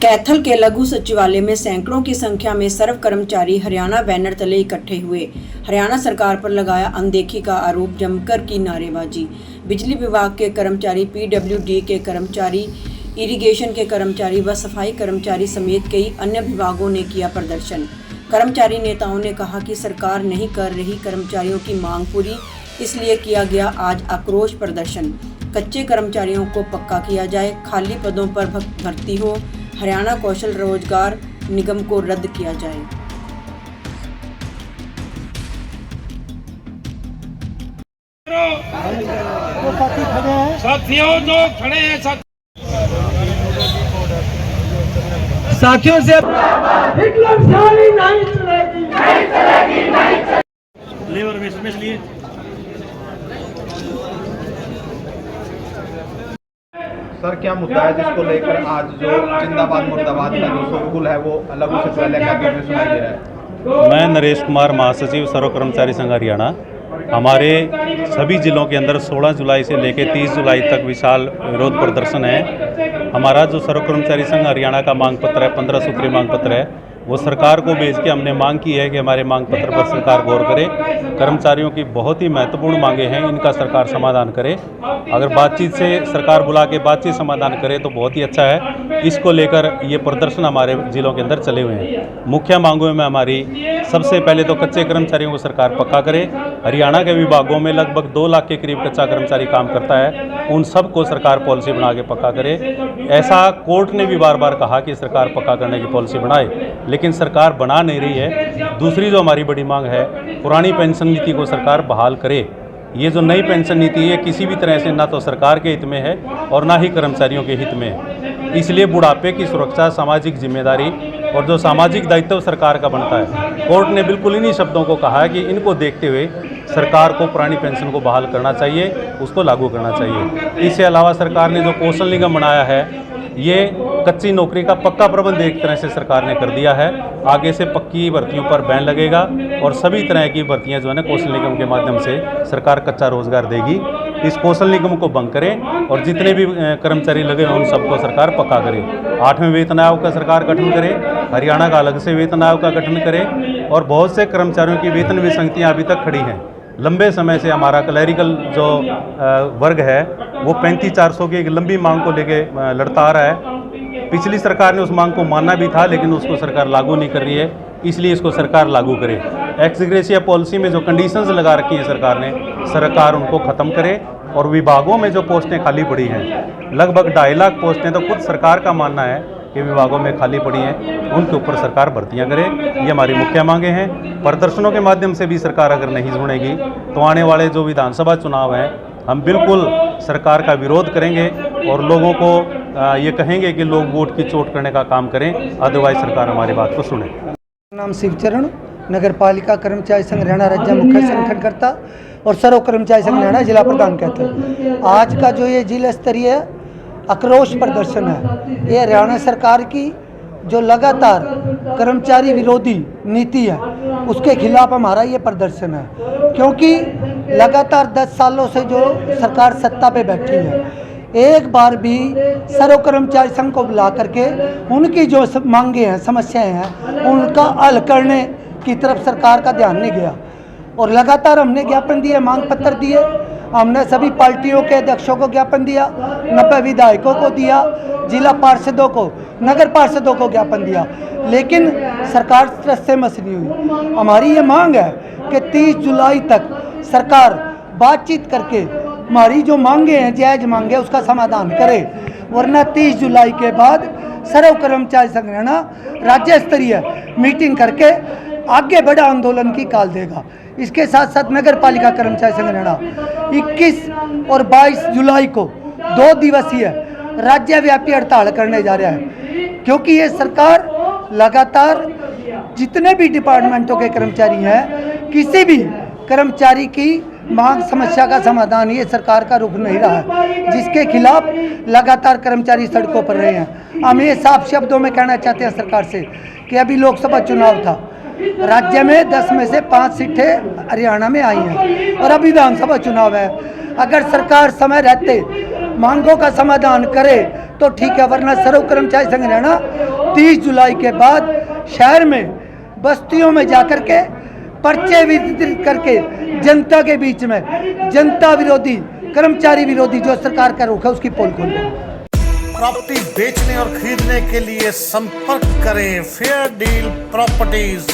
कैथल के लघु सचिवालय में सैकड़ों की संख्या में सर्व कर्मचारी हरियाणा बैनर तले इकट्ठे हुए। हरियाणा सरकार पर लगाया अनदेखी का आरोप, जमकर की नारेबाजी। बिजली विभाग के कर्मचारी, पीडब्ल्यूडी के कर्मचारी, इरिगेशन के कर्मचारी व सफाई कर्मचारी समेत कई अन्य विभागों ने किया प्रदर्शन। कर्मचारी नेताओं ने कहा कि सरकार नहीं कर रही कर्मचारियों की मांग पूरी, इसलिए किया गया आज आक्रोश प्रदर्शन। कच्चे कर्मचारियों को पक्का किया जाए, खाली पदों पर भर्ती हो, हरियाणा कौशल रोजगार निगम को रद्द किया जाए। साथियों जो खड़े हैं साथियों से लेबर में लिए सर, क्या मुद्दा है जिसको लेकर आज जो जिंदाबाद मुर्दाबाद का जो शोरगुल है वो लघु सचिवालय कैथल में सुनाई दे रहा है? मैं नरेश कुमार, महासचिव सर्व कर्मचारी संघ हरियाणा। हमारे सभी जिलों के अंदर 16 जुलाई से लेकर 30 जुलाई तक विशाल विरोध प्रदर्शन है। हमारा जो सर्व कर्मचारी संघ हरियाणा का मांग पत्र है, 15 सूत्री मांग पत्र है, वो सरकार को भेज के हमने मांग की है कि हमारे मांग पत्र पर सरकार गौर करे। कर्मचारियों की बहुत ही महत्वपूर्ण मांगे हैं, इनका सरकार समाधान करे। अगर बातचीत से सरकार बुला के बातचीत समाधान करे तो बहुत ही अच्छा है। इसको लेकर ये प्रदर्शन हमारे जिलों के अंदर चले हुए हैं। मुख्य मांगों में हमारी सबसे पहले तो कच्चे कर्मचारियों को सरकार पक्का करे। हरियाणा के विभागों में लगभग 2 लाख के करीब कच्चा कर्मचारी काम करता है, उन सब को सरकार पॉलिसी बना के पक्का करे। ऐसा कोर्ट ने भी बार बार कहा कि सरकार पक्का करने की पॉलिसी बनाए, लेकिन सरकार बना नहीं रही है। दूसरी जो हमारी बड़ी मांग है, पुरानी पेंशन नीति को सरकार बहाल करे। ये जो नई पेंशन नीति है किसी भी तरह से ना तो सरकार के हित में है और ना ही कर्मचारियों के हित में है। इसलिए बुढ़ापे की सुरक्षा, सामाजिक जिम्मेदारी और जो सामाजिक दायित्व सरकार का बनता है, कोर्ट ने बिल्कुल इन्हीं शब्दों को कहा है कि इनको देखते हुए सरकार को पुरानी पेंशन को बहाल करना चाहिए, उसको लागू करना चाहिए। इसके अलावा सरकार ने जो कौशल निगम बनाया है, ये कच्ची नौकरी का पक्का प्रबंध एक तरह से सरकार ने कर दिया है। आगे से पक्की भर्तियों पर बैन लगेगा और सभी तरह की भर्तियां जो है ना कौशल निगम के माध्यम से सरकार कच्चा रोजगार देगी। इस कौशल निगम को भंग करें और जितने भी कर्मचारी लगे उन सबको सरकार पक्का करे। 8वें वेतन आयोग का सरकार गठन करे, हरियाणा का अलग से वेतन आयोग का गठन करे। और बहुत से कर्मचारियों की वेतन विसंगतियाँ अभी तक खड़ी हैं। लंबे समय से हमारा क्लैरिकल जो वर्ग है वो 35,400 की एक लंबी मांग को लेके लड़ता आ रहा है। पिछली सरकार ने उस मांग को माना भी था, लेकिन उसको सरकार लागू नहीं कर रही है, इसलिए इसको सरकार लागू करे। एक्स ग्रेशिया पॉलिसी में जो कंडीशंस लगा रखी हैं सरकार ने, सरकार उनको ख़त्म करे। और विभागों में जो पोस्टें खाली पड़ी हैं, लगभग 2.5 लाख पोस्टें तो खुद सरकार का मानना है कि विभागों में खाली पड़ी हैं, उनके ऊपर सरकार भर्तियां करे। ये हमारी मुख्य मांगे हैं। प्रदर्शनों के माध्यम से भी सरकार अगर नहीं सुनेगी तो आने वाले जो विधानसभा चुनाव हैं, हम बिल्कुल सरकार का विरोध करेंगे और लोगों को ये कहेंगे कि लोग वोट की चोट करने का काम करें, अदरवाइज सरकार हमारी बात को सुने। नाम शिवचरण, नगर पालिका कर्मचारी संघ हरियाणा राज्य मुख्य संगठनकर्ता और सर्व कर्मचारी संघ हरियाणा जिला प्रधान कहते हैं। आज का जो ये जिला स्तरीय आक्रोश प्रदर्शन है, ये हरियाणा सरकार की जो लगातार कर्मचारी विरोधी नीति है उसके खिलाफ हमारा ये प्रदर्शन है। क्योंकि लगातार 10 सालों से जो सरकार सत्ता पे बैठी है, एक बार भी सर्व कर्मचारी संघ को बुला करके उनकी जो मांगे हैं, समस्याएं हैं, उनका हल करने की तरफ सरकार का ध्यान नहीं गया। और लगातार हमने ज्ञापन दिए, मांग पत्र दिए, हमने सभी पार्टियों के अध्यक्षों को ज्ञापन दिया, 90 विधायकों को दिया, जिला पार्षदों को, नगर पार्षदों को ज्ञापन दिया, लेकिन सरकार तरफ से मस नहीं हुई। हमारी ये मांग है कि 30 जुलाई तक सरकार बातचीत करके हमारी जो मांगे हैं, जायज मांगे, उसका समाधान करे, वरना 30 जुलाई के बाद सर्व कर्मचारी संघ हरियाणा राज्य स्तरीय मीटिंग करके आगे बड़ा आंदोलन की काल देगा। इसके साथ साथ नगर पालिका कर्मचारी संघ हरियाणा 21 और 22 जुलाई को 2 दिवसीय राज्यव्यापी हड़ताल करने जा रहा है। क्योंकि ये सरकार लगातार जितने भी डिपार्टमेंटों के कर्मचारी हैं, किसी भी कर्मचारी की मांग समस्या का समाधान ये सरकार का रुख नहीं रहा है, जिसके खिलाफ लगातार कर्मचारी सड़कों पर रहे हैं। हम ये साफ शब्दों में कहना चाहते हैं सरकार से कि अभी लोकसभा चुनाव था, राज्य में 10 में से 5 सीटें हरियाणा में आई हैं और अभी विधानसभा चुनाव है। अगर सरकार समय रहते मांगों का समाधान करे तो ठीक है, वरना सर्व कर्मचारी संघ हरियाणा 30 जुलाई के बाद शहर में बस्तियों में जाकर के पर्चे वितरित करके जनता के बीच में जनता विरोधी कर्मचारी विरोधी जो सरकार का रुख है उसकी पोल खोलें। प्रॉपर्टी बेचने और खरीदने के लिए संपर्क करें फेयर डील प्रॉपर्टीज।